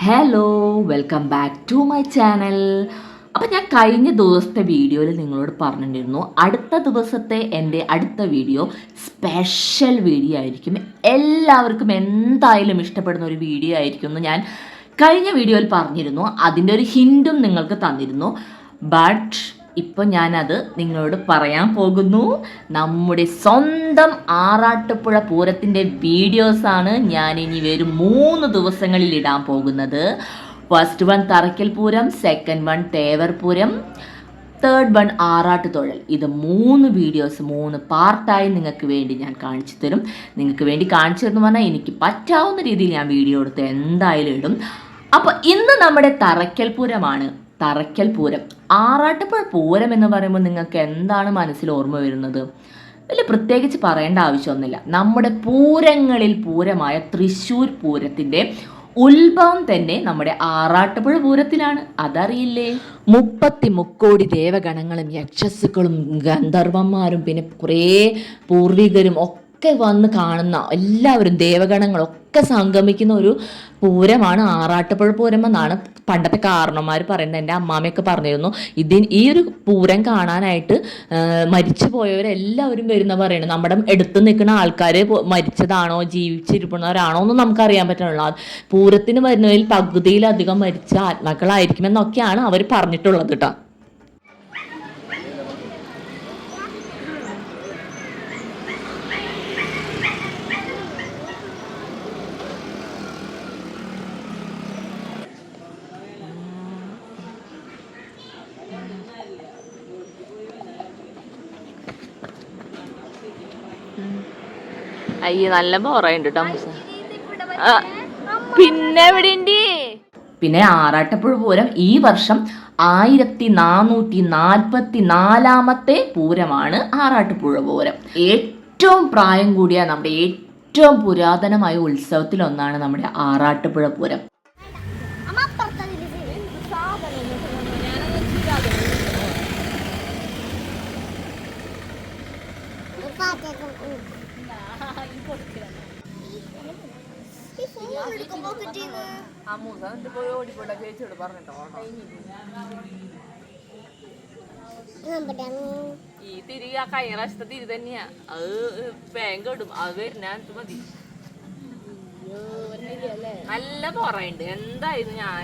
Hello, welcome back to my channel. അപ്പോൾ ഞാൻ കഴിഞ്ഞ ദിവസത്തെ വീഡിയോയിൽ നിങ്ങളോട് പറഞ്ഞിട്ടുണ്ടായിരുന്നു അടുത്ത ദിവസത്തെ എൻ്റെ അടുത്ത വീഡിയോ സ്പെഷ്യൽ വീഡിയോ ആയിരിക്കും. എല്ലാവർക്കും എന്തായാലും ഇഷ്ടപ്പെടുന്ന ഒരു വീഡിയോ ആയിരിക്കും എന്ന് ഞാൻ കഴിഞ്ഞ വീഡിയോയിൽ പറഞ്ഞിരുന്നു. അതിൻ്റെ ഒരു ഹിൻറ്റും നിങ്ങൾക്ക് തന്നിരുന്നു. ബട്ട് ഇപ്പോൾ ഞാനത് നിങ്ങളോട് പറയാൻ പോകുന്നു. നമ്മുടെ സ്വന്തം ആറാട്ടുപുഴ പൂരത്തിൻ്റെ വീഡിയോസാണ് ഞാൻ ഇനി വരും 3 ദിവസങ്ങളിൽ ഇടാൻ പോകുന്നത്. First one Tharakkal Pooram, second one Thevar Pooram, third one ആറാട്ടുതൊഴൽ. ഇത് 3 വീഡിയോസ് 3 പാർട്ടായി നിങ്ങൾക്ക് വേണ്ടി ഞാൻ കാണിച്ചു തരും. നിങ്ങൾക്ക് വേണ്ടി കാണിച്ചു തരുന്നു പറഞ്ഞാൽ എനിക്ക് പറ്റാവുന്ന രീതിയിൽ ഞാൻ വീഡിയോ എടുത്ത് എന്തായാലും ഇടും. അപ്പോൾ ഇന്ന് നമ്മുടെ തറയ്ക്കൽ പൂരമാണ്. തറയ്ക്കൽ പൂരം, ആറാട്ടുപുഴ പൂരം എന്ന് പറയുമ്പോൾ നിങ്ങൾക്ക് എന്താണ് മനസ്സിൽ ഓർമ്മ വരുന്നത്? വലിയ പ്രത്യേകിച്ച് പറയേണ്ട ആവശ്യമൊന്നുമില്ല. നമ്മുടെ പൂരങ്ങളിൽ പൂരമായ തൃശ്ശൂർ പൂരത്തിൻ്റെ ഉത്ഭവം തന്നെ നമ്മുടെ ആറാട്ടുപുഴ പൂരത്തിലാണ്. അതറിയില്ലേ? 30 മുക്കോടി ദേവഗണങ്ങളും യക്ഷസ്സുക്കളും ഗന്ധർവന്മാരും പിന്നെ കുറേ പൂർവികരും ഒക്കെ വന്ന് കാണുന്ന എല്ലാവരും ദേവഗണങ്ങളൊക്കെ സംഗമിക്കുന്ന ഒരു പൂരമാണ് ആറാട്ടുപുഴ പൂരം എന്നാണ് പണ്ടത്തെ കാരണന്മാർ പറയുന്നത്. എൻ്റെ അമ്മാമ്മയൊക്കെ പറഞ്ഞിരുന്നു ഈ ഒരു പൂരം കാണാനായിട്ട് മരിച്ചു പോയവരെല്ലാവരും വരുന്ന പറയുന്നത്. നമ്മുടെ എടുത്ത് നിൽക്കുന്ന ആൾക്കാർ മരിച്ചതാണോ ജീവിച്ചിരിക്കുന്നവരാണോ ഒന്നും നമുക്കറിയാൻ പറ്റണല്ലോ. പൂരത്തിന് വരുന്നതിൽ പകുതിയിലധികം മരിച്ച ആത്മാക്കളായിരിക്കുമെന്നൊക്കെയാണ് അവർ പറഞ്ഞിട്ടുള്ളത് കേട്ടോ. അയ്യ, നല്ല ബോറായിണ്ട് കേട്ടോ. പിന്നെ ആറാട്ടുപുഴ പൂരം ഈ വർഷം 1444 പൂരമാണ് ആറാട്ടുപുഴ പൂരം. ഏറ്റവും പ്രായം കൂടിയ നമ്മുടെ ഏറ്റവും പുരാതനമായ ഉത്സവത്തിലൊന്നാണ് നമ്മുടെ ആറാട്ടുപുഴ പൂരം. ഈ തിരി ആ കഴിഞ്ഞ പ്രാവശ്യത്തെ തിരി തന്നെയാ. അത് ബാങ്ക് ഇടും, അത് വരുന്ന മതി. നല്ല കുറയുണ്ട്. എന്തായിരുന്നു ഞാൻ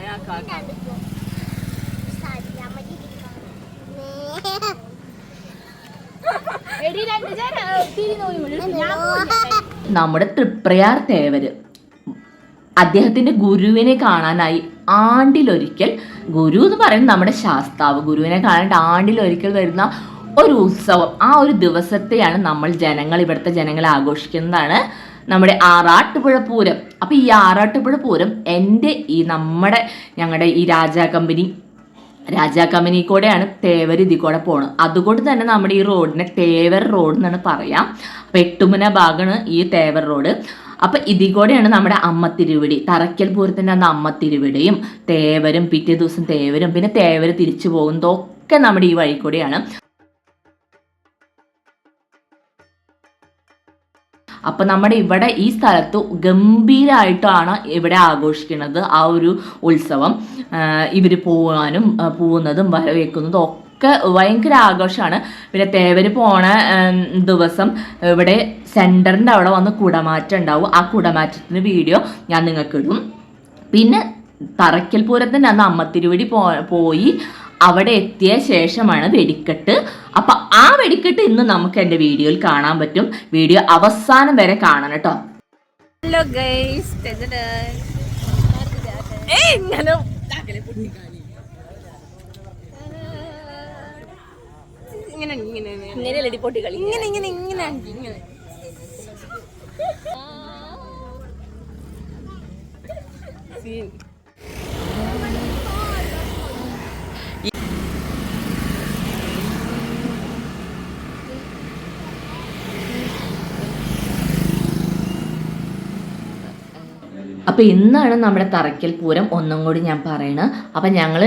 നമ്മുടെ തൃപ്രയാർ തേവര് അദ്ദേഹത്തിന്റെ ഗുരുവിനെ കാണാനായി ആണ്ടിലൊരിക്കൽ, ഗുരു എന്ന് പറയുന്നത് നമ്മുടെ ശാസ്താവ്, ഗുരുവിനെ കാണാനായിട്ട് ആണ്ടിലൊരിക്കൽ വരുന്ന ഒരു ഉത്സവം. ആ ഒരു ദിവസത്തെയാണ് ഇവിടുത്തെ ജനങ്ങൾ ആഘോഷിക്കുന്നതാണ് നമ്മുടെ ആറാട്ടുപുഴ പൂരം. അപ്പൊ ഈ ആറാട്ടുപുഴ പൂരം ഞങ്ങളുടെ ഈ രാജാക്കമ്പനി കൂടെയാണ് തേവർ ഇതിൽ കൂടെ പോണത്. അതുകൊണ്ട് തന്നെ നമ്മുടെ ഈ റോഡിനെ തേവർ റോഡ് എന്നാണ് പറയാം. അപ്പൊ എട്ടുമുന ഭാഗമാണ് ഈ തേവർ റോഡ്. അപ്പൊ ഇതിൽ കൂടെയാണ് നമ്മുടെ അമ്മത്തിരുവിടി, തറയ്ക്കൽ പൂരത്തിന്റെ അന്ന് അമ്മത്തിരുവിടിയും തേവരും പിറ്റേ ദിവസം തേവരും പിന്നെ തേവര് തിരിച്ചു പോകുന്നതൊക്കെ നമ്മുടെ ഈ വഴി കൂടെയാണ്. അപ്പൊ നമ്മുടെ ഇവിടെ ഈ സ്ഥലത്ത് ഗംഭീരമായിട്ടാണ് ഇവിടെ ആഘോഷിക്കുന്നത് ആ ഒരു ഉത്സവം. ഇവര് പോകുന്നതും വരവേക്കുന്നതും ഒക്കെ ഭയങ്കര ആഘോഷമാണ്. പിന്നെ തേവര് പോണ ദിവസം ഇവിടെ സെന്ററിന്റെ അവിടെ വന്ന് കുടമാറ്റം ഉണ്ടാവും. ആ കുടമാറ്റത്തിന് വീഡിയോ ഞാൻ നിങ്ങൾക്ക് ഇടും. പിന്നെ തറയ്ക്കൽ പൂരത്തിന്റെ അന്ന് അമ്മത്തിരുവടി പോയി അവിടെ എത്തിയ ശേഷമാണ് വെടിക്കെട്ട്. അപ്പൊ ആ വെടിക്കെട്ട് ഇന്ന് നമുക്ക് എൻ്റെ വീഡിയോയിൽ കാണാൻ പറ്റും. വീഡിയോ അവസാനം വരെ കാണണം കേട്ടോ. ഹലോ ഗൈസ്, ഇങ്ങനെ പൊട്ടി കളി ഇങ്ങനെ അപ്പോൾ ഇന്നാണ് നമ്മുടെ തറയ്ക്കൽ പൂരം. ഒന്നും കൂടി ഞാൻ പറയണത്. അപ്പം ഞങ്ങൾ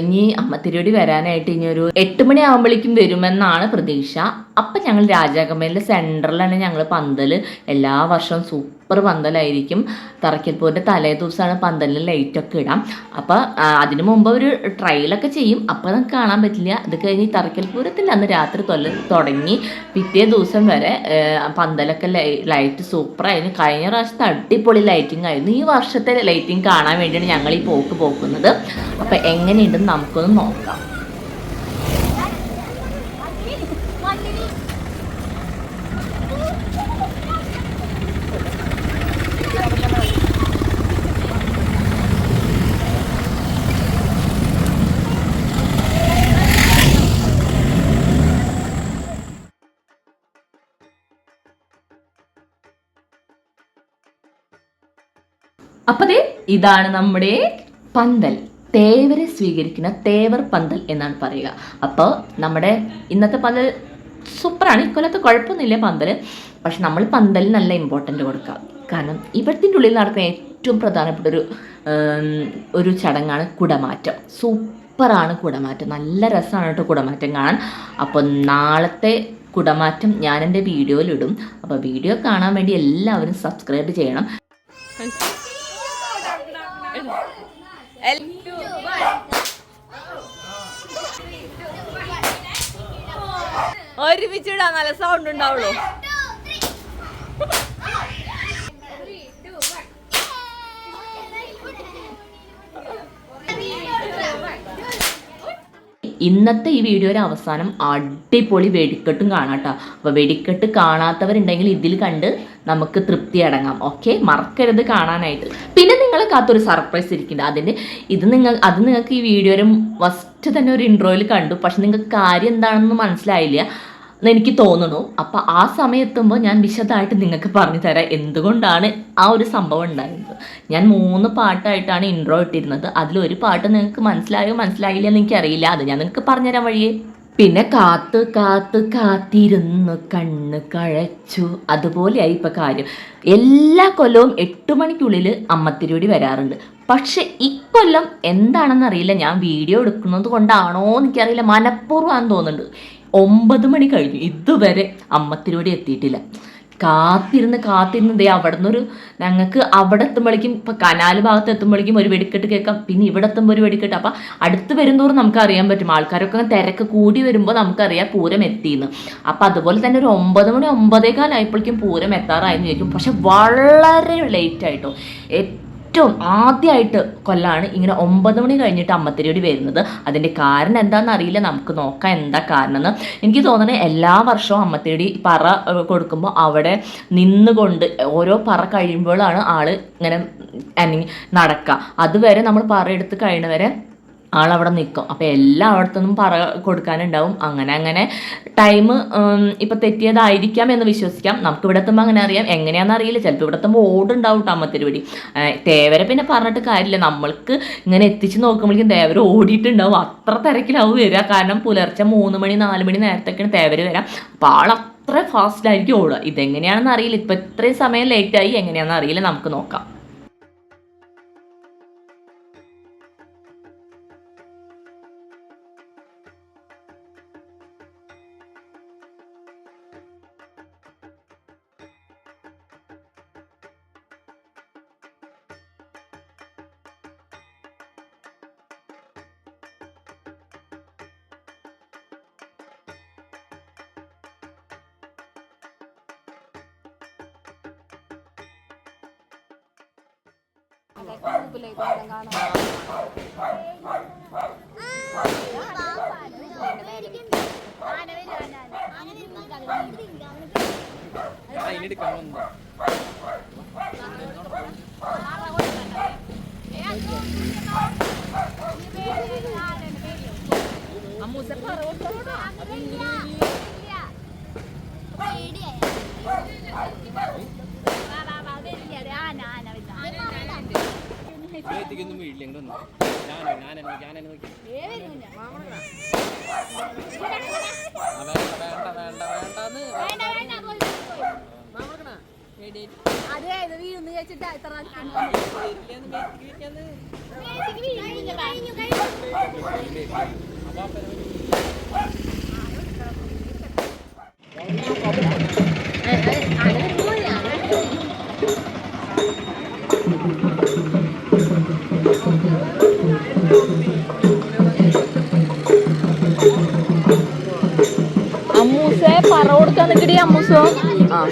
ഇനി അമ്മത്തിരുവടി വരാനായിട്ട് ഇനി ഒരു 8 മണി ആകുമ്പോഴേക്കും വരുമെന്നാണ് പ്രതീക്ഷ. അപ്പം ഞങ്ങൾ രാജാക്കമ്മേലിൻ്റെ സെൻറ്ററിലാണ് ഞങ്ങൾ പന്തൽ എല്ലാ വർഷവും സൂപ്പർ പന്തലായിരിക്കും. തറയ്ക്കൽപ്പൂരിൻ്റെ തലേ ദിവസമാണ് പന്തലിൽ ലൈറ്റൊക്കെ ഇടാം. അപ്പോൾ അതിനു മുമ്പ് ഒരു ട്രയലൊക്കെ ചെയ്യും. അപ്പോൾ നമുക്ക് കാണാൻ പറ്റില്ല. അത് കഴിഞ്ഞ് തറയ്ക്കൽപ്പൂരത്തിൻ്റെ അന്ന് രാത്രി തുടങ്ങി പിറ്റേ ദിവസം വരെ പന്തലൊക്കെ ലൈറ്റ് സൂപ്പറായിരുന്നു. കഴിഞ്ഞ പ്രാവശ്യത്തെ അടിപൊളി ലൈറ്റിംഗ് ആയിരുന്നു. ഈ വർഷത്തെ ലൈറ്റിംഗ് കാണാൻ വേണ്ടിയാണ് ഞങ്ങൾ ഈ പോകുന്നത്. അപ്പോൾ എങ്ങനെയുണ്ടെന്ന് നമുക്കൊന്ന് നോക്കാം. അപ്പോൾ ഇതാണ് നമ്മുടെ പന്തൽ. തേവരെ സ്വീകരിക്കുന്ന തേവർ പന്തൽ എന്നാണ് പറയുക. അപ്പോൾ നമ്മുടെ ഇന്നത്തെ പന്തൽ സൂപ്പറാണ്. ഇക്കൊല്ലത്തെ കുഴപ്പമൊന്നുമില്ല പന്തൽ. പക്ഷെ നമ്മൾ പന്തലിന് നല്ല ഇമ്പോർട്ടൻ്റ് കൊടുക്കുക. കാരണം ഇവിടത്തിൻ്റെ ഉള്ളിൽ നടക്കുന്ന ഏറ്റവും പ്രധാനപ്പെട്ട ഒരു ചടങ്ങാണ് കുടമാറ്റം. സൂപ്പറാണ് കുടമാറ്റം. നല്ല രസമാണ് കേട്ടോ കുടമാറ്റം കാണാൻ. അപ്പോൾ നാളത്തെ കുടമാറ്റം ഞാൻ എൻ്റെ വീഡിയോയിലിടും. അപ്പോൾ വീഡിയോ കാണാൻ വേണ്ടി എല്ലാവരും സബ്സ്ക്രൈബ് ചെയ്യണം. ഒരുമിച്ചിടാ നല്ല സൗണ്ട് ഉണ്ടാവുള്ളൂ. ഇന്നത്തെ ഈ വീഡിയോയുടെ അവസാനം അടിപൊളി വെടിക്കെട്ടും കാണാം കേട്ടോ. അപ്പോൾ വെടിക്കെട്ട് കാണാത്തവരുണ്ടെങ്കിൽ ഇതിൽ കണ്ട് നമുക്ക് തൃപ്തി അടങ്ങാം. ഓക്കെ, മറക്കരുത് കാണാനായിട്ട്. പിന്നെ നിങ്ങളെ കാത്തൊരു സർപ്രൈസ് ഇരിക്കുന്നുണ്ട്. അത് നിങ്ങൾക്ക് ഈ വീഡിയോയുടെ ഫസ്റ്റ് തന്നെ ഒരു ഇൻട്രോയിൽ കണ്ടു. പക്ഷെ നിങ്ങൾക്ക് കാര്യം എന്താണെന്ന് മനസ്സിലായില്ല എന്ന് എനിക്ക് തോന്നുന്നു. അപ്പം ആ സമയത്തുമ്പോൾ ഞാൻ വിശദമായിട്ട് നിങ്ങൾക്ക് പറഞ്ഞു തരാം എന്തുകൊണ്ടാണ് ആ ഒരു സംഭവം ഉണ്ടായിരുന്നത്. ഞാൻ 3 പാട്ടായിട്ടാണ് ഇൻട്രോ ഇട്ടിരുന്നത്. അതിലൊരു പാട്ട് നിങ്ങൾക്ക് മനസ്സിലായില്ല എന്ന് എനിക്കറിയില്ല. അത് ഞാൻ നിങ്ങൾക്ക് പറഞ്ഞുതരാൻ വഴിയേ. പിന്നെ കാത്തിരുന്നു കണ്ണ് കഴച്ചു. അതുപോലെയായി ഇപ്പം കാര്യം. എല്ലാ കൊല്ലവും 8 മണിക്കുള്ളിൽ അമ്മത്തിരുവടി വരാറുണ്ട്. പക്ഷെ ഇക്കൊല്ലം എന്താണെന്നറിയില്ല. ഞാൻ വീഡിയോ എടുക്കുന്നത് കൊണ്ടാണോ എനിക്കറിയില്ല, മനഃപൂർവ്വമാണെന്ന് തോന്നുന്നുണ്ട്. 9 മണി കഴിഞ്ഞു, ഇതുവരെ അമ്മത്തിരുവടി എത്തിയിട്ടില്ല. കാത്തിരുന്ന് അവിടെ നിന്നൊരു ഞങ്ങൾക്ക് അവിടെ എത്തുമ്പോഴേക്കും ഇപ്പം കനാല് ഭാഗത്ത് എത്തുമ്പോഴേക്കും ഒരു വെടിക്കെട്ട് കേൾക്കാം. പിന്നെ ഇവിടെ എത്തുമ്പോൾ ഒരു വെടിക്കെട്ട്. അപ്പം അടുത്ത് വരുന്നതോറും നമുക്ക് അറിയാൻ പറ്റും. ആൾക്കാരൊക്കെ തിരക്ക് കൂടി വരുമ്പോൾ നമുക്കറിയാം പൂരം എത്തിയെന്ന്. അപ്പം അതുപോലെ തന്നെ ഒരു 9 മണി 9:15 ആയപ്പോഴേക്കും പൂരം എത്താറായെന്ന് ചോദിക്കും. പക്ഷെ വളരെ ലേറ്റായിട്ടോ. ഏറ്റവും ആദ്യമായിട്ട് കൊല്ലാണ് ഇങ്ങനെ 9 മണി കഴിഞ്ഞിട്ട് അമ്മത്തിരുവടി വരുന്നത്. അതിൻ്റെ കാരണം എന്താണെന്ന് അറിയില്ല. നമുക്ക് നോക്കാം എന്താ കാരണം എന്ന്. എനിക്ക് തോന്നുന്നത് എല്ലാ വർഷവും അമ്മത്തിരുവടി പറ കൊടുക്കുമ്പോൾ അവിടെ നിന്നുകൊണ്ട് ഓരോ പറ കഴിയുമ്പോഴാണ് ആൾ ഇങ്ങനെ നടക്കുക. അതുവരെ നമ്മൾ പറ എടുത്ത് കഴിയുന്നവരെ ആളവിടെ നിൽക്കും. അപ്പോൾ എല്ലായിടത്തുനിന്നും പറ കൊടുക്കാനുണ്ടാവും. അങ്ങനെ ടൈം ഇപ്പം തെറ്റിയതായിരിക്കാം എന്ന് വിശ്വസിക്കാം. നമുക്ക് ഇവിടെ എത്തുമ്പോൾ അങ്ങനെ അറിയാം. എങ്ങനെയാണെന്ന് അറിയില്ല. ചിലപ്പോൾ ഇവിടെ എത്തുമ്പോൾ ഓടുണ്ടാവും അമ്മത്തിരുവടി. തേവരെ പിന്നെ പറഞ്ഞിട്ട് കാര്യമില്ല. നമ്മൾക്ക് ഇങ്ങനെ എത്തിച്ച് നോക്കുമ്പോഴേക്കും തേവര ഓടിയിട്ടുണ്ടാവും. അത്ര തിരക്കിലാവും വരിക. കാരണം പുലർച്ചെ 3 മണി 4 മണി നേരത്തൊക്കെയാണ് തേവര് വരാം. അപ്പോൾ അത്ര ഫാസ്റ്റിലായിരിക്കും ഓടുക. ഇതെങ്ങനെയാണെന്ന് അറിയില്ല. ഇപ്പം ഇത്രയും സമയം ലേറ്റായി എങ്ങനെയാണെന്ന് അറിയില്ല. നമുക്ക് നോക്കാം. അമ്മൂസെ പറ കൊടുക്കാൻ നിൽക്കടി അമ്മൂസോ. ആ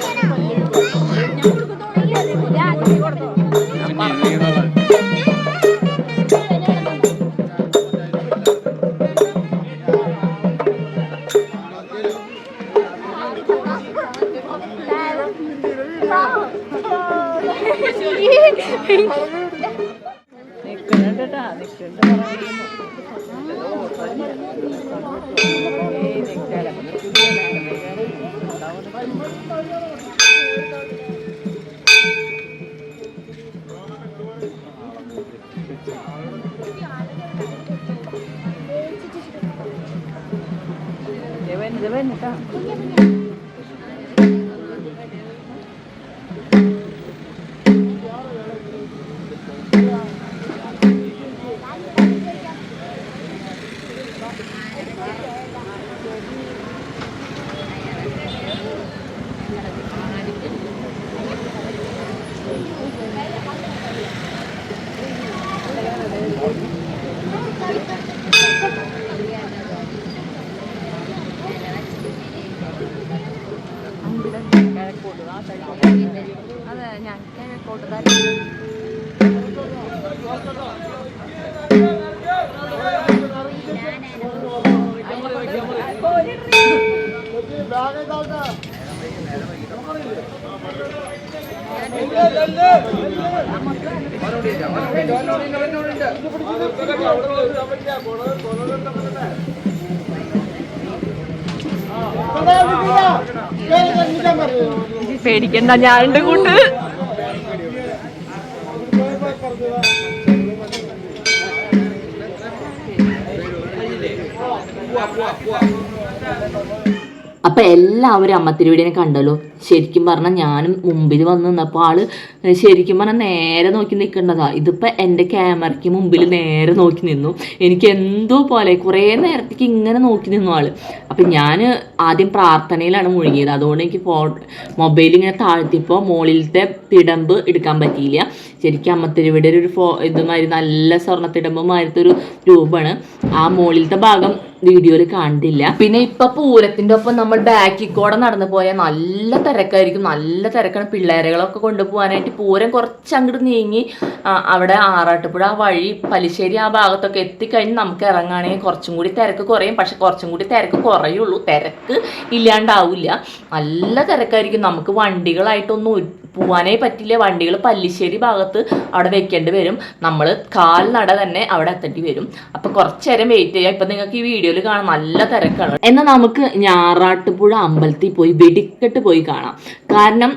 പേടിക്കണ്ട, ഞാനുണ്ട് കൂട്ട്. അപ്പം എല്ലാവരും അമ്മത്തിരുവീടിനെ കണ്ടല്ലോ. ശരിക്കും പറഞ്ഞാൽ ഞാനും മുമ്പിൽ വന്ന് നിന്നപ്പോൾ ആള് ശരിക്കും പറഞ്ഞാൽ നേരെ നോക്കി നിൽക്കേണ്ടതാ. ഇതിപ്പോൾ എൻ്റെ ക്യാമറയ്ക്ക് മുമ്പിൽ നേരെ നോക്കി നിന്നു. എനിക്ക് എന്തോ പോലെ കുറേ നേരത്തേക്ക് ഇങ്ങനെ നോക്കി നിന്നു ആള്. അപ്പം ഞാൻ ആദ്യം പ്രാർത്ഥനയിലാണ് മുഴുകിയത്. അതുകൊണ്ട് എനിക്ക് മൊബൈൽ ഇങ്ങനെ താഴ്ത്തിയപ്പോൾ മുകളിലത്തെ തിടമ്പ് എടുക്കാൻ പറ്റിയില്ല. ശരിക്കും അമ്മത്തിരുവീടിൻ്റെ ഒരു ഇതുമാതിരി നല്ല സ്വർണ്ണത്തിടമ്പുമായിരുന്നൊരു ഒരു രൂപമാണ്. ആ മുകളിലത്തെ ഭാഗം വീഡിയോയിൽ കണ്ടില്ല. പിന്നെ ഇപ്പൊ പൂരത്തിന്റെ ഒപ്പം നമ്മൾ ബാക്കിൽ കൂടെ നടന്നു പോയാൽ നല്ല തിരക്കായിരിക്കും. നല്ല തിരക്കാണ്. പിള്ളേരുകളൊക്കെ കൊണ്ടുപോകാനായിട്ട് പൂരം കുറച്ച് അങ്ങോട്ട് നീങ്ങി അവിടെ ആറാട്ടുപുഴ ആ വഴി പലിശ്ശേരി ആ ഭാഗത്തൊക്കെ എത്തിക്കഴിഞ്ഞ് നമുക്ക് ഇറങ്ങുകയാണെങ്കിൽ കുറച്ചും കൂടി തിരക്ക് കുറയും. പക്ഷെ കുറച്ചും കൂടി തിരക്ക് കുറയുള്ളൂ, തിരക്ക് ഇല്ലാണ്ടാവില്ല. നല്ല തിരക്കായിരിക്കും. നമുക്ക് വണ്ടികളായിട്ടൊന്നും പോവാനേ പറ്റില്ല. വണ്ടികൾ പല്ലിശ്ശേരി ഭാഗത്ത് അവിടെ വെക്കേണ്ടി വരും. നമ്മൾ കാൽനട തന്നെ അവിടെ എത്തേണ്ടി വരും. അപ്പൊ കുറച്ച് നേരം വെയിറ്റ് ചെയ്യാം. ഇപ്പൊ നിങ്ങൾക്ക് ഈ വീഡിയോയിൽ കാണാൻ നല്ല തിരക്കാണ്. എന്നാൽ നമുക്ക് ഞാറാട്ടുപുഴ അമ്പലത്തിൽ പോയി വെടിക്കെട്ട് പോയി കാണാം. കാരണം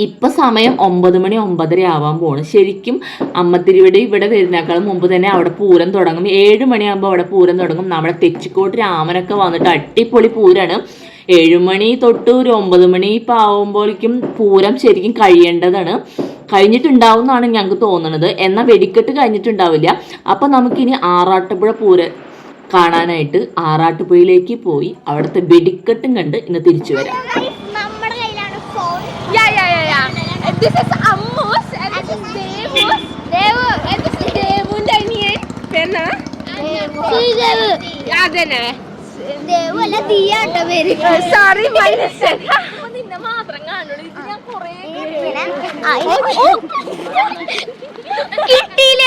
ഇപ്പം സമയം 9 മണി 9:30 ആവാൻ പോണ്. ശരിക്കും അമ്മത്തിരുവിടെ ഇവിടെ വരുന്നേക്കാളും മുമ്പ് തന്നെ അവിടെ പൂരം തുടങ്ങും. 7 മണിയാകുമ്പോൾ അവിടെ പൂരം തുടങ്ങും. നമ്മുടെ തെച്ചിക്കോട്ട് രാമനൊക്കെ വന്നിട്ട് അടിപൊളി പൂരാണ്. 7 മണി തൊട്ട് ഒരു 9 മണി ഇപ്പം ആവുമ്പോഴേക്കും പൂരം ശരിക്കും കഴിയേണ്ടതാണ്. കഴിഞ്ഞിട്ടുണ്ടാവും എന്നാണ് ഞങ്ങൾക്ക് തോന്നുന്നത്. എന്നാൽ വെടിക്കെട്ട് കഴിഞ്ഞിട്ടുണ്ടാവില്ല. അപ്പം നമുക്കിനി ആറാട്ടുപുഴ പൂരം കാണാനായിട്ട് ആറാട്ടുപുഴയിലേക്ക് പോയി അവിടുത്തെ വെടിക്കെട്ടും കണ്ട് ഇന്ന് തിരിച്ചു വരാം. മാത്രം കാണുള്ളൂ. ഞാൻ കൊറേ കിട്ടിയില്ല.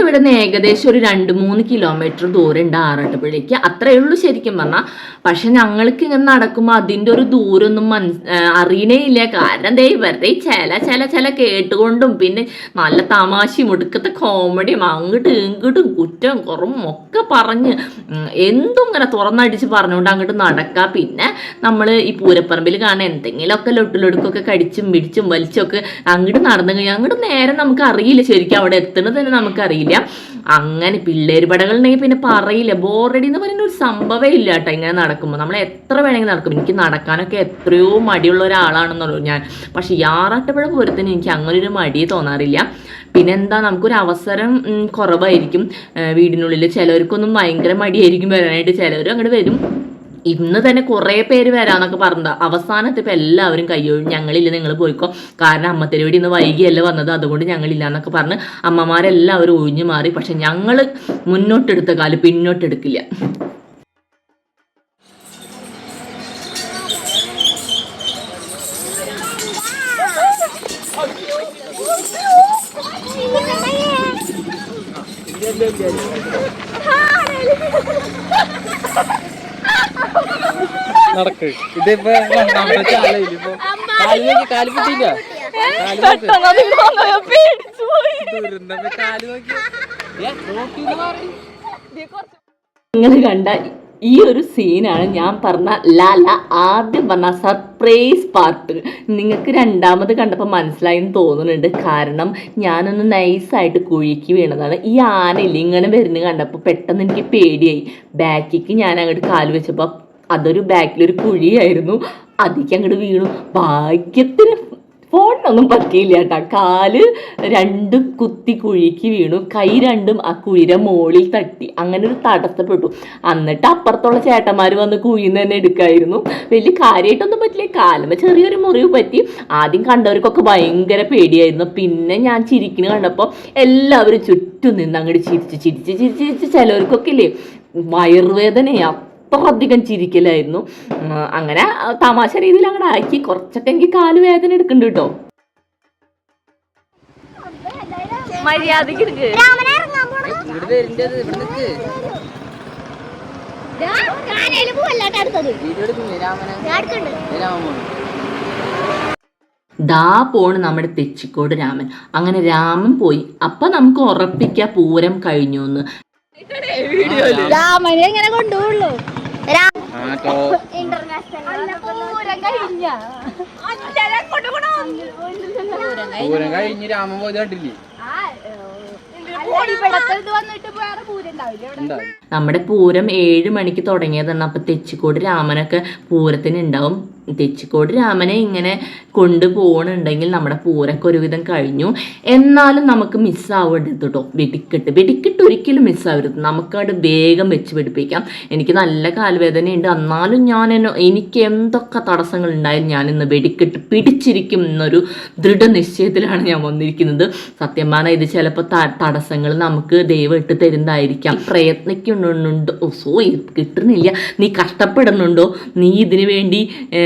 ഇവിടെ നിന്ന് ഏകദേശം ഒരു 2-3 കിലോമീറ്റർ ദൂരം ഉണ്ട് ആറാട്ടുപുഴയ്ക്ക്. അത്രയേ ഉള്ളൂ ശരിക്കും പറഞ്ഞാൽ. പക്ഷെ ഞങ്ങൾക്ക് ഇങ്ങനെ നടക്കുമ്പോൾ അതിൻ്റെ ഒരു ദൂരമൊന്നും അറിയണേ ഇല്ല. കാരണം ദേ വെറുതെ ചില കേട്ടുകൊണ്ടും പിന്നെ നല്ല തമാശയും ഒടുക്കത്തെ കോമഡിയും അങ്ങോട്ടും ഇങ്ങോട്ടും കുറ്റവും കുറവും ഒക്കെ പറഞ്ഞ് എന്തും ഇങ്ങനെ തുറന്നടിച്ച് പറഞ്ഞുകൊണ്ട് അങ്ങോട്ട് നടക്കുക. പിന്നെ നമ്മൾ ഈ പൂരപ്പറമ്പിൽ കാണാൻ എന്തെങ്കിലുമൊക്കെ ലൊട്ടിലൊടുക്കൊക്കെ കടിച്ചും പിടിച്ചും വലിച്ചൊക്കെ അങ്ങോട്ട് നടന്നു കഴിഞ്ഞാൽ അങ്ങോട്ട് നേരം നമുക്ക് അറിയില്ല. ശരിക്കും അവിടെ എത്തുന്നത് തന്നെ നമുക്കറിയില്ല. എനിക്കറിയില്ല. അങ്ങനെ പിള്ളേർ പടകൾ ഉണ്ടെങ്കിൽ പിന്നെ പറയില്ല. ബോറടി എന്ന് പറയുന്ന ഒരു സംഭവമേ ഇല്ല കേട്ടോ. ഇങ്ങനെ നടക്കുമ്പോൾ നമ്മൾ എത്ര വേണമെങ്കിൽ നടക്കും. എനിക്ക് നടക്കാനൊക്കെ എത്രയോ മടിയുള്ള ഒരാളാണെന്നുള്ളൂ ഞാൻ. പക്ഷെ ഈ ആറാട്ടുപുഴ പൂരത്തിന് എനിക്ക് അങ്ങനെ ഒരു മടി തോന്നാറില്ല. പിന്നെന്താ, നമുക്കൊരു അവസരം കുറവായിരിക്കും വീടിനുള്ളിൽ. ചിലവർക്കൊന്നും ഭയങ്കര മടിയായിരിക്കും വരാനായിട്ട്, ചിലവരും അങ്ങോട്ട് വരും. ഇന്ന് തന്നെ കുറേ പേര് വരാന്നൊക്കെ പറഞ്ഞതാ. അവസാനത്തെ ഇപ്പം എല്ലാവരും കയ്യൊഴിഞ്ഞ് ഞങ്ങളില്ല, നിങ്ങൾ പോയിക്കോ, കാരണം അമ്മത്തരുവടി ഇന്ന് വൈകിയല്ല വന്നത്, അതുകൊണ്ട് ഞങ്ങളില്ല എന്നൊക്കെ പറഞ്ഞ് അമ്മമാരെല്ലാവരും ഒഴിഞ്ഞു മാറി. പക്ഷെ ഞങ്ങൾ മുന്നോട്ടെടുത്ത കാല് പിന്നോട്ടെടുക്കില്ല. നടക്ക്. ഇതിപ്പോ കാലിപ്പറ്റില്ല. നിങ്ങൾ കണ്ട ഈ ഒരു സീനാണ് ഞാൻ പറഞ്ഞ ലാല ആദ്യം പറഞ്ഞ സർപ്രൈസ് പാർട്ട്. നിങ്ങൾക്ക് രണ്ടാമത് കണ്ടപ്പോൾ മനസ്സിലായെന്ന് തോന്നുന്നുണ്ട്. കാരണം ഞാനൊന്ന് നൈസായിട്ട് കുഴിക്ക് വീണതാണ്. ഈ ആനയില്ല ഇങ്ങനെ വരുന്നത് കണ്ടപ്പോൾ പെട്ടെന്ന് എനിക്ക് പേടിയായി. ബാക്കിക്ക് ഞാൻ അങ്ങോട്ട് കാല് വെച്ചപ്പോൾ അതൊരു ബാക്കിലൊരു കുഴിയായിരുന്നു. അതിക്ക് അങ്ങോട്ട് വീണു. ഭാഗ്യത്തിന് ഫോണിനൊന്നും പറ്റിയില്ല കേട്ടോ. കാല് രണ്ടും കുത്തി കുഴിക്ക് വീണു. കൈ രണ്ടും ആ കുഴിയുടെ മുകളിൽ തട്ടി. അങ്ങനെ ഒരു തടസ്സപ്പെട്ടു. എന്നിട്ട് അപ്പുറത്തുള്ള ചേട്ടന്മാർ വന്ന് കുഴിന്ന് തന്നെ എടുക്കായിരുന്നു. വലിയ കാര്യമായിട്ടൊന്നും പറ്റില്ല. കാലുമ്പോൾ ചെറിയൊരു മുറിവ് പറ്റി. ആദ്യം കണ്ടവർക്കൊക്കെ ഭയങ്കര പേടിയായിരുന്നു. പിന്നെ ഞാൻ ചിരിക്കുന്ന കണ്ടപ്പോൾ എല്ലാവരും ചുറ്റും നിന്ന് അങ്ങോട്ട് ചിരിച്ച് ചിരിച്ച് ചിരിച്ച് ചിരിച്ച് ചിലവർക്കൊക്കെ ഇല്ലേ വയറുവേദനയാ, അധികം ചിരിക്കലായിരുന്നു. അങ്ങനെ തമാശ രീതിയിൽ അങ്ങനെ ആക്കി. കുറച്ചൊക്കെ എനിക്ക് കാല് വേദന എടുക്കുന്നുണ്ട് കേട്ടോ. മര്യാദക്ക് ദാ പോണ് നമ്മുടെ തെച്ചിക്കോട് രാമൻ. അങ്ങനെ രാമൻ പോയി. അപ്പൊ നമുക്ക് ഉറപ്പിക്കാം പൂരം കഴിഞ്ഞു എന്ന്. രാമനെ എങ്ങനെ കൊണ്ടുപോകുള്ളൂ. പൂരം കഴിഞ്ഞ് രാമൻ പോയത് കണ്ടില്ലേ? നമ്മുടെ പൂരം 7 മണിക്ക് തുടങ്ങിയതാണ്. അപ്പൊ തെച്ചിക്കോട് രാമനൊക്കെ പൂരത്തിന് ഉണ്ടാവും. തെച്ചിക്കോട് രാമനെ ഇങ്ങനെ കൊണ്ടുപോകണുണ്ടെങ്കിൽ നമ്മുടെ പൂരൊക്കെ ഒരുവിധം കഴിഞ്ഞു. എന്നാലും നമുക്ക് മിസ്സാവരുത് കേട്ടോ. വെടിക്കെട്ട് ഒരിക്കലും മിസ്സാവരുത്. നമുക്കവിടെ വേഗം വെച്ച് പിടിപ്പിക്കാം. എനിക്ക് നല്ല കാൽവേദനയുണ്ട്. എന്നാലും എനിക്ക് എന്തൊക്കെ തടസ്സങ്ങൾ ഉണ്ടായാലും ഞാൻ ഇന്ന് വെടിക്കെട്ട് പിടിച്ചിരിക്കും എന്നൊരു ദൃഢനിശ്ചയത്തിലാണ് ഞാൻ വന്നിരിക്കുന്നത്. സത്യം പറഞ്ഞാൽ ഇത് ചിലപ്പോൾ തടസ്സങ്ങൾ നമുക്ക് ദൈവം ഇട്ട് തരുന്നതായിരിക്കാം. പ്രയത്നിക്കുന്നുണ്ടോ, കിട്ടുന്നില്ല, നീ കഷ്ടപ്പെടുന്നുണ്ടോ, നീ ഇതിനു വേണ്ടി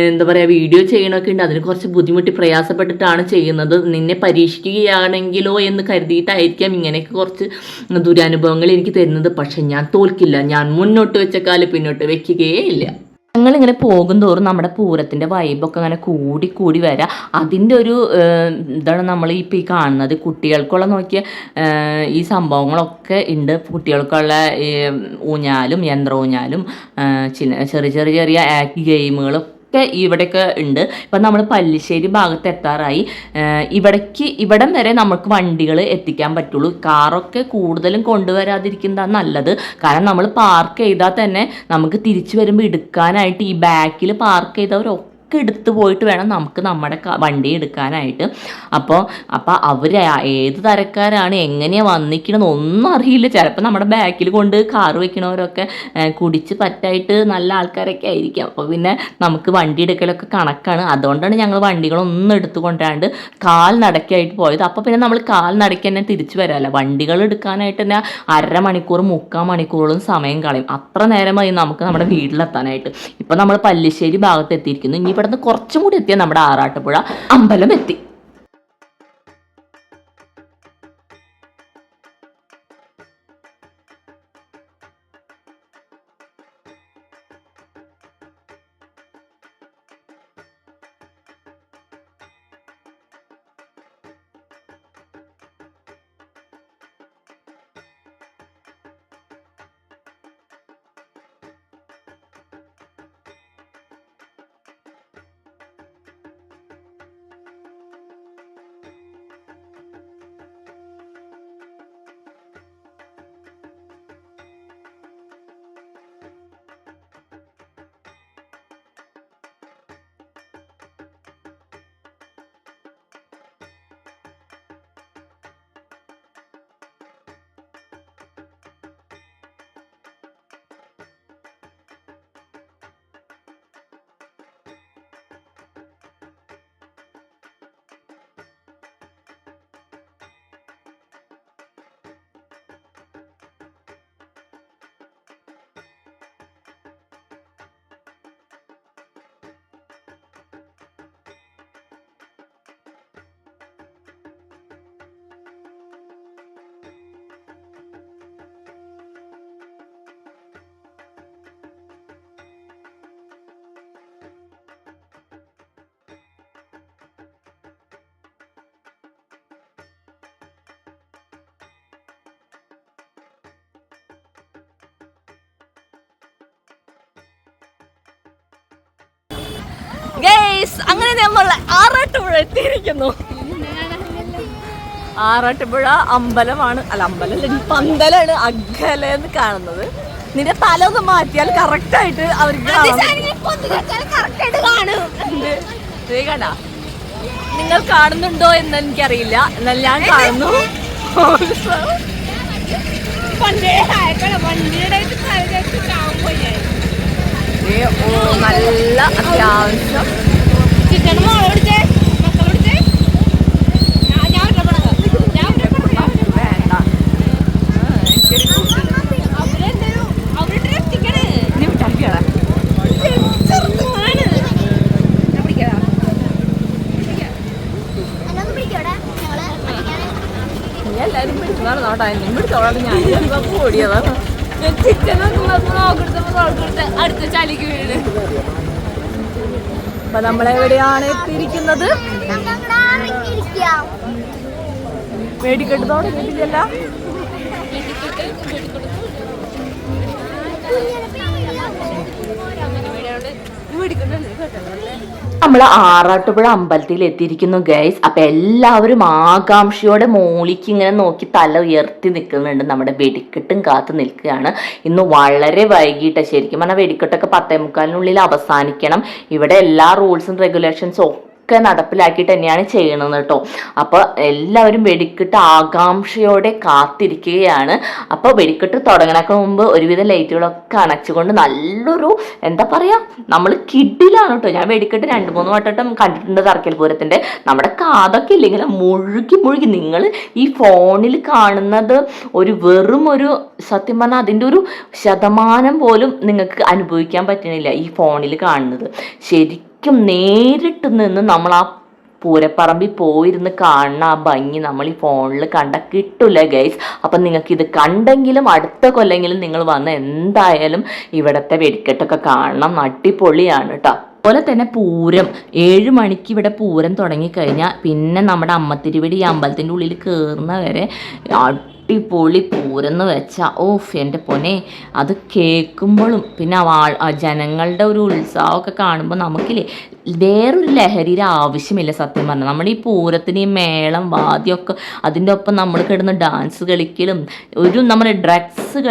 എന്താ പറയുക വീഡിയോ ചെയ്യണമൊക്കെ ഉണ്ട്, അതിന് കുറച്ച് ബുദ്ധിമുട്ടി പ്രയാസപ്പെട്ടിട്ടാണ് ചെയ്യുന്നത്, നിന്നെ പരീക്ഷിക്കുകയാണെങ്കിലോ എന്ന് കരുതിയിട്ടായിരിക്കാം ഇങ്ങനെയൊക്കെ കുറച്ച് ദുരനുഭവങ്ങൾ എനിക്ക് തരുന്നത്. പക്ഷെ ഞാൻ തോൽക്കില്ല. ഞാൻ മുന്നോട്ട് വെച്ച കാല് പിന്നോട്ട് വെക്കുകയേ ഇല്ല. ഞങ്ങളിങ്ങനെ പോകും തോറും നമ്മുടെ പൂരത്തിൻ്റെ വൈബൊക്കെ അങ്ങനെ കൂടി വരാം. അതിൻ്റെ ഒരു ഇതാണ് നമ്മൾ ഇപ്പോൾ ഈ കാണുന്നത്. കുട്ടികൾക്കുള്ള നോക്കിയ ഈ സംഭവങ്ങളൊക്കെ ഉണ്ട്. കുട്ടികൾക്കുള്ള ഊഞ്ഞാലും യന്ത്ര ഊഞ്ഞാലും ചെറിയ ഗെയിമുകളും ഒക്കെ ഇവിടെയൊക്കെ ഉണ്ട്. ഇപ്പം നമ്മൾ പല്ലിശ്ശേരി ഭാഗത്ത് എത്താറായി. ഇവിടം വരെ നമുക്ക് വണ്ടികൾ എത്തിക്കാൻ പറ്റുള്ളൂ. കാറൊക്കെ കൂടുതലും കൊണ്ടുവരാതിരിക്കുന്നതാണ് നല്ലത്. കാരണം നമ്മൾ പാർക്ക് ചെയ്താൽ തന്നെ നമുക്ക് തിരിച്ചു വരുമ്പോൾ എടുക്കാനായിട്ട് ഈ ബാക്കിൽ പാർക്ക് ചെയ്തവരൊക്കെ എടുത്തു പോയിട്ട് വേണം നമുക്ക് നമ്മുടെ വണ്ടി എടുക്കാനായിട്ട്. അപ്പോൾ അവർ ഏത് തരക്കാരാണ് എങ്ങനെയാണ് വന്നിക്കണമെന്ന് ഒന്നും അറിയില്ല. ചിലപ്പോൾ നമ്മുടെ ബാക്കിൽ കൊണ്ട് കാറ് വെക്കണവരൊക്കെ കുടിച്ച് പറ്റായിട്ട് നല്ല ആൾക്കാരൊക്കെ ആയിരിക്കും. അപ്പോൾ പിന്നെ നമുക്ക് വണ്ടി എടുക്കലൊക്കെ കണക്കാണ്. അതുകൊണ്ടാണ് ഞങ്ങൾ വണ്ടികളൊന്നും എടുത്തു കൊണ്ടാണ്ട് കാൽനടക്കായിട്ട് പോയത്. അപ്പോൾ പിന്നെ നമ്മൾ കാൽനടയ്ക്ക് തന്നെ തിരിച്ചു വരാമല്ലോ. വണ്ടികൾ എടുക്കാനായിട്ട് തന്നെ 1/2 മണിക്കൂർ 3/4 മണിക്കൂറോളം സമയം കളയും. അത്ര നേരമായി നമുക്ക് നമ്മുടെ വീട്ടിലെത്താനായിട്ട്. ഇപ്പോൾ നമ്മൾ പല്ലിശ്ശേരി ഭാഗത്ത് എത്തിയിരിക്കുന്നു. ഇനി ഇവിടുന്ന് കുറച്ചും കൂടി എത്തിയാൽ നമ്മുടെ ആറാട്ടുപുഴ അമ്പലം എത്തി. ഗൈസ് അങ്ങനെ നമ്മൾ ആറാട്ടുപുഴ എത്തിയിരിക്കുന്നു. ആറാട്ടുപുഴ അമ്പലമാണ്, അല്ല അമ്പലം പന്തലാണ് അകലെന്ന് കാണുന്നത്. നിന്റെ തല ഒന്ന് മാറ്റിയാൽ കറക്റ്റ് ആയിട്ട് അവർക്ക് കണ്ട. നിങ്ങൾ കാണുന്നുണ്ടോ എന്ന് എനിക്കറിയില്ല, എന്നാൽ ഞാൻ കാണുന്നു. നല്ല അത്യാവശ്യം എല്ലാരും പിടിച്ചതാണ് നോട്ടാ, പിടിച്ചോളാം. ഞാൻ ഓടിയതാണ്. അടുത്ത ചളിക്ക് വീട്. അപ്പൊ നമ്മളെവിടെയാണ് എത്തിയിരിക്കുന്നത്? വെടിക്കെട്ട് തുടങ്ങിയിട്ടില്ല. നമ്മൾ ആറാട്ടുപുഴ അമ്പലത്തിൽ എത്തിയിരിക്കുന്നു ഗൈസ്. അപ്പൊ എല്ലാവരും ആകാംക്ഷയോടെ മോളിക്ക് ഇങ്ങനെ നോക്കി തല ഉയർത്തി നിൽക്കുന്നുണ്ട്. നമ്മുടെ വെടിക്കെട്ടും കാത്ത് നിൽക്കുകയാണ്. ഇന്ന് വളരെ വൈകിട്ട്, ശരിക്കും പറഞ്ഞാൽ വെടിക്കെട്ടൊക്കെ 10:45 അവസാനിക്കണം. ഇവിടെ എല്ലാ റൂൾസും റെഗുലേഷൻസും ഒക്കെ നടപ്പിലാക്കിയിട്ട് തന്നെയാണ് ചെയ്യണത് കേട്ടോ. അപ്പോൾ എല്ലാവരും വെടിക്കെട്ട് ആകാംക്ഷയോടെ കാത്തിരിക്കുകയാണ്. അപ്പോൾ വെടിക്കെട്ട് തുടങ്ങണക്ക് മുമ്പ് ഒരുവിധ ലൈറ്റുകളൊക്കെ അണച്ചുകൊണ്ട് നല്ലൊരു എന്താ പറയുക, നമ്മൾ കിഡിലാണ് കേട്ടോ. ഞാൻ വെടിക്കെട്ട് 2-3 വട്ടം കണ്ടിട്ടുണ്ട് തറക്കൽ പൂരത്തിൻ്റെ. നമ്മുടെ കാതൊക്കെ ഇല്ലെങ്കിൽ മുഴുകി നിങ്ങൾ ഈ ഫോണിൽ കാണുന്നത് വെറും ഒരു സത്യം പറഞ്ഞാൽ അതിൻ്റെ ഒരു ശതമാനം പോലും നിങ്ങൾക്ക് അനുഭവിക്കാൻ പറ്റണില്ല ഈ ഫോണിൽ കാണുന്നത്. ശരിക്കും നേരിട്ട് നിന്ന് നമ്മൾ ആ പൂരപ്പറമ്പിൽ പോയിരുന്ന് കാണുന്ന ആ ഭംഗി നമ്മൾ ഈ ഫോണിൽ കണ്ട കിട്ടൂല ഗൈസ്. അപ്പം നിങ്ങൾക്ക് ഇത് കണ്ടെങ്കിലും അടുത്ത കൊല്ലെങ്കിലും നിങ്ങൾ വന്ന് എന്തായാലും ഇവിടുത്തെ വെടിക്കെട്ടൊക്കെ കാണണം. അടിപൊളിയാണ് കേട്ടോ. അതുപോലെ തന്നെ പൂരം 7 മണിക്ക് ഇവിടെ പൂരം തുടങ്ങിക്കഴിഞ്ഞാൽ പിന്നെ നമ്മുടെ അമ്മത്തിരുവടി ഈ അമ്പലത്തിൻ്റെ ഉള്ളിൽ കയറുന്ന വരെ അടിപൊളി പൂരെന്ന് വെച്ചാൽ ഓഫ് എൻ്റെ പൊന്നെ, അത് കേൾക്കുമ്പോഴും പിന്നെ ജനങ്ങളുടെ ഒരു ഉത്സാഹമൊക്കെ കാണുമ്പോൾ നമുക്കില്ലേ വേറൊരു ലഹരിയുടെ ആവശ്യമില്ല. സത്യം പറഞ്ഞാൽ നമ്മൾ ഈ പൂരത്തിന് ഈ മേളം വാദ്യമൊക്കെ അതിൻ്റെ ഒപ്പം നമ്മൾ കിടന്ന് ഡാൻസ് കളിക്കലും നമ്മുടെ ഡ്രഗ്സ്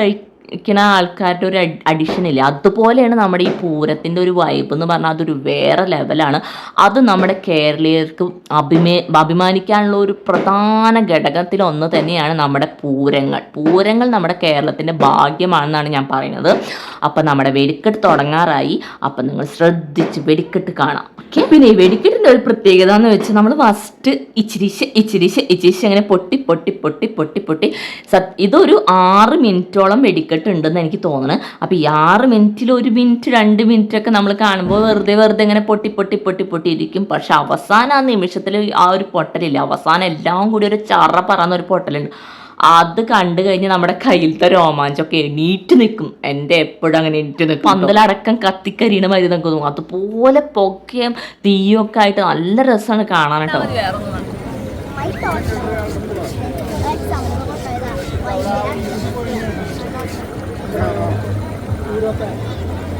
ിക്കുന്ന ആൾക്കാരുടെ ഒരു അഡിഷൻ ഇല്ലേ, അതുപോലെയാണ് നമ്മുടെ ഈ പൂരത്തിൻ്റെ ഒരു വൈബ് എന്ന് പറഞ്ഞാൽ അതൊരു വേറെ ലെവലാണ്. അത് നമ്മുടെ കേരളീയർക്ക് അഭിമാനിക്കാനുള്ള ഒരു പ്രധാന ഘടകത്തിലൊന്ന് തന്നെയാണ് നമ്മുടെ പൂരങ്ങൾ നമ്മുടെ കേരളത്തിൻ്റെ ഭാഗ്യമാണെന്നാണ് ഞാൻ പറയുന്നത്. അപ്പം നമ്മുടെ വെടിക്കെട്ട് തുടങ്ങാറായി. അപ്പം നിങ്ങൾ ശ്രദ്ധിച്ച് വെടിക്കെട്ട് കാണാം. ഓക്കെ, പിന്നെ ഈ വെടിക്കെട്ടിൻ്റെ ഒരു പ്രത്യേകത എന്ന് വെച്ചാൽ നമ്മൾ ഫസ്റ്റ് ഇച്ചിരിശ അങ്ങനെ പൊട്ടി ഇതൊരു 6 മിനിറ്റോളം വെടിക്കെട്ട് ഉണ്ടെന്ന് എനിക്ക് തോന്നുന്നത്. അപ്പോൾ ഈ 6 മിനിറ്റിൽ 1 മിനിറ്റ് 2 മിനിറ്റൊക്കെ നമ്മൾ കാണുമ്പോൾ വെറുതെ ഇങ്ങനെ പൊട്ടി ഇരിക്കും. പക്ഷെ അവസാനം ആ നിമിഷത്തിൽ ആ ഒരു പൊട്ടലില്ല. അവസാനം എല്ലാം കൂടി ഒരു ചറ പറന്ന ഒരു പൊട്ടലുണ്ട്. അത് കണ്ടു കഴിഞ്ഞ് നമ്മുടെ കയ്യിലത്തെ രോമാഞ്ചൊക്കെ എണീറ്റ് നിൽക്കും. എൻ്റെ എപ്പോഴും അങ്ങനെ എണീറ്റ് നിൽക്കും. പന്തലടക്കം കത്തിക്കരിയണ മരുന്ന് നമുക്ക് തോന്നും. അതുപോലെ പൊക്കയും തീയും ഒക്കെ ആയിട്ട് നല്ല രസമാണ് കാണാൻ കേട്ടോ.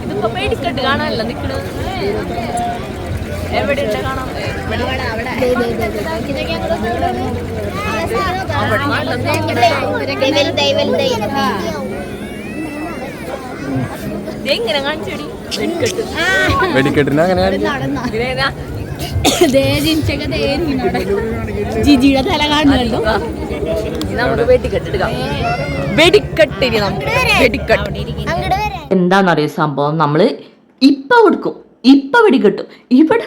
ഇതിപ്പോ വെടിക്കെട്ട് കാണാനല്ല നിൽക്കണത്. എവിടെയുണ്ട് കാണാൻ? എങ്ങനെ കാണിച്ചടി വെടിക്കെട്ടിന്? അങ്ങനെ ജിജിയുടെ തല കാണുമല്ലോ. നമുക്ക് വെടിക്കെട്ടെടുക്കാം. വെടിക്കെട്ടിന് നമുക്ക് എന്താണെന്നറിയോ സംഭവം, നമ്മൾ ഇപ്പം വെടിക്കെട്ടും. ഇപ്പം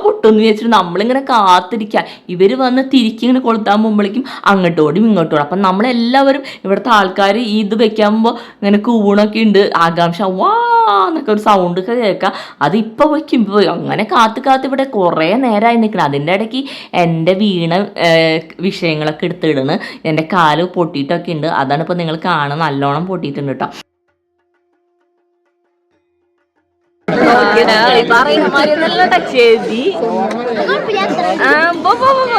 പൊട്ടുമെന്ന് വിചാരിച്ചിട്ട് നമ്മളിങ്ങനെ കാത്തിരിക്കുക. ഇവർ വന്ന് തിരിക്കിങ്ങനെ കൊളുത്താൻ പോകുമ്പോഴേക്കും അങ്ങോട്ടോടും ഇങ്ങോട്ടോടും. അപ്പം നമ്മളെല്ലാവരും ഇവിടുത്തെ ആൾക്കാർ ഇത് വെക്കുമ്പോൾ ഇങ്ങനെ കൂണൊക്കെ ഉണ്ട്, ആകാംക്ഷ വാ എന്നൊക്കെ ഒരു സൗണ്ട് ഒക്കെ കേൾക്കാം. അത് ഇപ്പം വയ്ക്കുമ്പോൾ അങ്ങനെ കാത്ത് ഇവിടെ കുറേ നേരമായി നിൽക്കണം. അതിൻ്റെ ഇടയ്ക്ക് എൻ്റെ വീണ വിഷയങ്ങളൊക്കെ എടുത്തിടുന്നു. എൻ്റെ കാല് പൊട്ടിയിട്ടൊക്കെ ഉണ്ട്. അതാണ് ഇപ്പോൾ നിങ്ങൾ കാണുന്നത്. നല്ലോണം പൊട്ടിയിട്ടുണ്ട് കേട്ടോ. ചെവി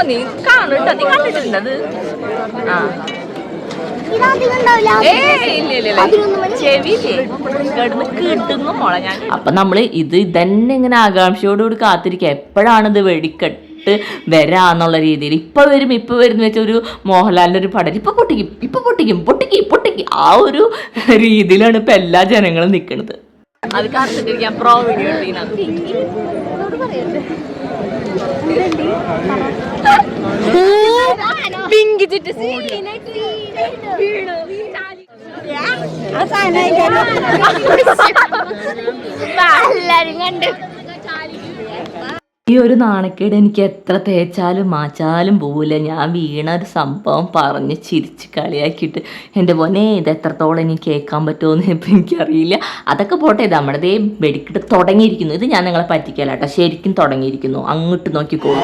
നീ കാണട്ടോ, നീ കണ്ടിട്ടുണ്ടത്. അപ്പൊ നമ്മള് ഇത് ഇതന്നെ ഇങ്ങനെ ആകാംക്ഷയോടുകൂടി കാത്തിരിക്കുക, എപ്പോഴാണ് ഇത് വെടിക്കെട്ട് വരാന്നുള്ള രീതിയിൽ. ഇപ്പൊ വരും വെച്ച ഒരു മോഹൻലാലിന്റെ ഒരു പടം, ഇപ്പൊ പൊട്ടിക്കും ആ ഒരു രീതിയിലാണ് ഇപ്പൊ എല്ലാ ജനങ്ങളും നിൽക്കുന്നത്. അത് കാത്തിട്ടിരിക്കാൻ പ്രോ വീഡിയോ ഈ ഒരു നാണക്കേട് എനിക്ക് എത്ര തേച്ചാലും മാച്ചാലും പോവില്ല. ഞാൻ വീണ ഒരു സംഭവം പറഞ്ഞ് ചിരിച്ച് കളിയാക്കിയിട്ട് എൻ്റെ മോനെ ഇത് എത്രത്തോളം എനിക്ക് കേൾക്കാൻ പറ്റുമെന്ന് ഇപ്പം എനിക്കറിയില്ല. അതൊക്കെ പോട്ടെ, ഇത് നമ്മുടെ ദേ വെടിക്കിട്ട് തുടങ്ങിയിരിക്കുന്നു. ഇത് ഞാൻ നിങ്ങളെ പറ്റിക്കല കേട്ടോ, ശരിക്കും തുടങ്ങിയിരിക്കുന്നു. അങ്ങോട്ട് നോക്കിക്കോളൂ.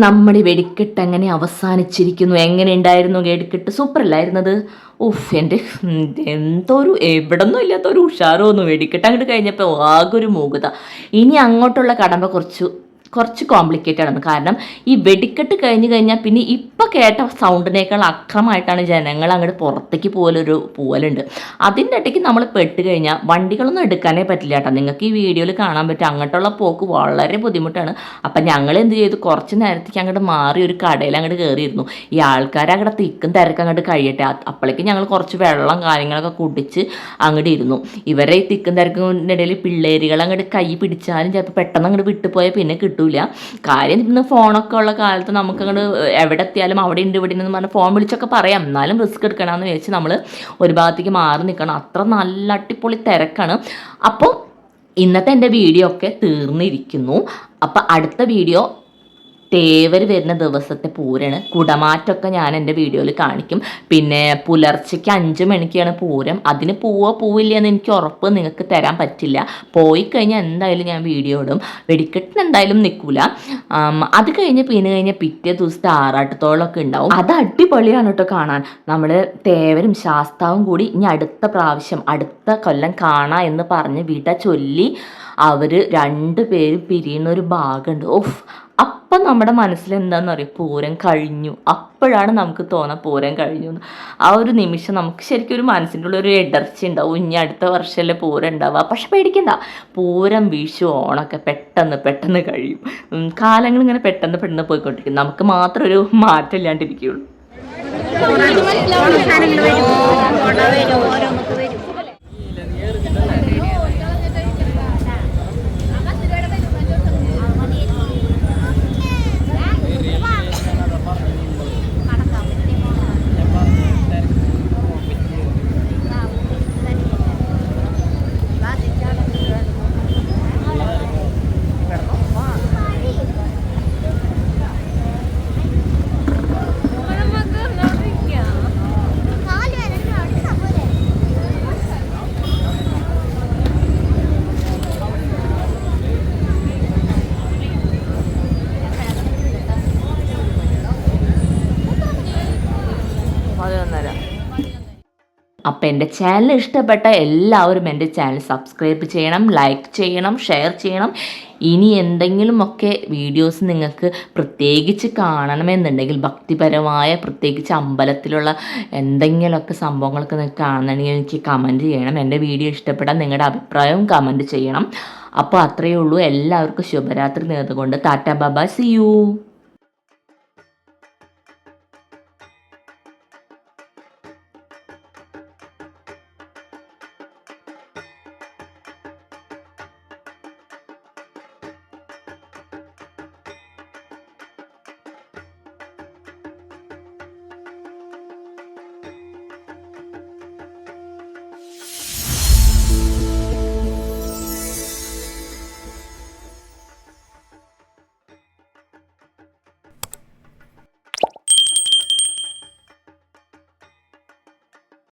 നമ്മുടെ വെടിക്കെട്ട് അങ്ങനെ അവസാനിച്ചിരിക്കുന്നു. എങ്ങനെ ഉണ്ടായിരുന്നു വെടിക്കെട്ട്? സൂപ്പർ അല്ലായിരുന്നത്? ഉഫ്, എൻ്റെ എന്തോ ഒരു എവിടെന്നും ഇല്ലാത്തൊരു ഉഷാറോന്നു വെടിക്കെട്ട് അങ്ങോട്ട് കഴിഞ്ഞപ്പോൾ ആകെ ഒരു മൂകത. ഇനി അങ്ങോട്ടുള്ള കടമ്പ കുറച്ച് കോംപ്ലിക്കേറ്റഡ് ആണ്. കാരണം ഈ വെടിക്കെട്ട് കഴിഞ്ഞ് കഴിഞ്ഞാൽ പിന്നെ ഇപ്പം കേട്ട സൗണ്ടിനേക്കാൾ അക്രമമായിട്ടാണ് ജനങ്ങൾ അങ്ങോട്ട് പുറത്തേക്ക് പോലുണ്ട്. അതിൻ്റെ ഇടയ്ക്ക് നമ്മൾ പെട്ട് കഴിഞ്ഞാൽ വണ്ടികളൊന്നും എടുക്കാനേ പറ്റില്ല കേട്ടോ. നിങ്ങൾക്ക് ഈ വീഡിയോയിൽ കാണാൻ പറ്റും അങ്ങോട്ടുള്ള പോക്ക് വളരെ ബുദ്ധിമുട്ടാണ്. അപ്പം ഞങ്ങൾ എന്ത് ചെയ്തു, കുറച്ച് നേരത്തേക്ക് അങ്ങോട്ട് മാറി ഒരു കടയിൽ അങ്ങോട്ട് കയറിയിരുന്നു. ഈ ആൾക്കാർ അങ്ങോട്ട് തിക്കും തിരക്ക് അങ്ങോട്ട് കഴിയട്ടെ. അപ്പോഴേക്കും ഞങ്ങൾ കുറച്ച് വെള്ളം കാര്യങ്ങളൊക്കെ കുടിച്ച് അങ്ങോട്ട് ഇരുന്നു. ഇവരെ ഈ തിക്കും തിരക്കിൻ്റെ ഇടയിൽ പിള്ളേരുകൾ അങ്ങോട്ട് കൈ പിടിച്ചാലും ചിലപ്പോൾ പെട്ടെന്ന് അങ്ങോട്ട് വിട്ടുപോയാൽ പിന്നെ കിട്ടും. കാര്യം ഇന്ന് ഫോണൊക്കെ ഉള്ള കാലത്ത് നമുക്കങ്ങോട്ട് എവിടെ എത്തിയാലും അവിടെ ഉണ്ട് ഇവിടെ എന്ന് പറഞ്ഞാൽ ഫോൺ വിളിച്ചൊക്കെ പറയാം. എന്നാലും റിസ്ക് എടുക്കണമെന്ന് വെച്ച് നമ്മൾ ഒരു ഭാഗത്തേക്ക് മാറി നിൽക്കണം. അത്ര നല്ല അടിപൊളി തിരക്കാണ്. അപ്പോൾ ഇന്നത്തെ എൻ്റെ വീഡിയോ ഒക്കെ തീർന്നിരിക്കുന്നു. അപ്പോൾ അടുത്ത വീഡിയോ തേവർ വരുന്ന ദിവസത്തെ പൂരാണ്. കുടമാറ്റമൊക്കെ ഞാൻ എൻ്റെ വീഡിയോയിൽ കാണിക്കും. പിന്നെ പുലർച്ചയ്ക്ക് 5 മണിക്കാണ് പൂരം. അതിന് പോവില്ല എന്ന് എനിക്ക് ഉറപ്പ് നിങ്ങൾക്ക് തരാൻ പറ്റില്ല. പോയി കഴിഞ്ഞാൽ എന്തായാലും ഞാൻ വീഡിയോ ഇടും. വെടിക്കെട്ടിന് എന്തായാലും നിൽക്കില്ല. അത് കഴിഞ്ഞ് പിറ്റേ ദിവസത്തെ ആറാട്ടത്തോളമൊക്കെ ഉണ്ടാവും. അത് അടിപൊളിയാണ് കേട്ടോ കാണാൻ. നമ്മൾ തേവരും ശാസ്താവും കൂടി ഇനി അടുത്ത കൊല്ലം കാണാം എന്ന് പറഞ്ഞ് വിട ചൊല്ലി അവർ 2 പേരും പിരിയുന്ന ഒരു ഭാഗമുണ്ട്. ഓഫ്, അപ്പം നമ്മുടെ മനസ്സിൽ എന്താണെന്ന് അറിയും, പൂരം കഴിഞ്ഞു. അപ്പോഴാണ് നമുക്ക് തോന്നുക പൂരം കഴിഞ്ഞു എന്ന്. ആ ഒരു നിമിഷം നമുക്ക് ശരിക്കും ഒരു മനസ്സിൻ്റെ ഉള്ള ഒരു ഇടർച്ച ഉണ്ടാവും. ഇനി അടുത്ത വർഷമല്ലേ പൂരം ഉണ്ടാവുക. പക്ഷെ പേടിക്കണ്ട, പൂരം വിഷു ഓണമൊക്കെ പെട്ടെന്ന് കഴിയും. കാലങ്ങൾ ഇങ്ങനെ പെട്ടെന്ന് പോയിക്കൊണ്ടിരിക്കും. നമുക്ക് മാത്രം ഒരു മാറ്റം ഇല്ലാണ്ടിരിക്കുകയുള്ളൂ. അപ്പം എൻ്റെ ചാനൽ ഇഷ്ടപ്പെട്ട എല്ലാവരും എൻ്റെ ചാനൽ സബ്സ്ക്രൈബ് ചെയ്യണം, ലൈക്ക് ചെയ്യണം, ഷെയർ ചെയ്യണം. ഇനി എന്തെങ്കിലുമൊക്കെ വീഡിയോസ് നിങ്ങൾക്ക് പ്രത്യേകിച്ച് കാണണമെന്നുണ്ടെങ്കിൽ, ഭക്തിപരമായ പ്രത്യേകിച്ച് അമ്പലത്തിലുള്ള എന്തെങ്കിലുമൊക്കെ സംഭവങ്ങളൊക്കെ നിങ്ങൾക്ക് കാണണമെങ്കിൽ എനിക്ക് കമൻറ്റ് ചെയ്യണം. എൻ്റെ വീഡിയോ ഇഷ്ടപ്പെട്ടാൽ നിങ്ങളുടെ അഭിപ്രായവും കമൻറ്റ് ചെയ്യണം. അപ്പോൾ അത്രയേ ഉള്ളൂ. എല്ലാവർക്കും ശുഭരാത്രി നേർന്നുകൊണ്ട് ടാറ്റാ ബൈ ബൈ, സീ യു.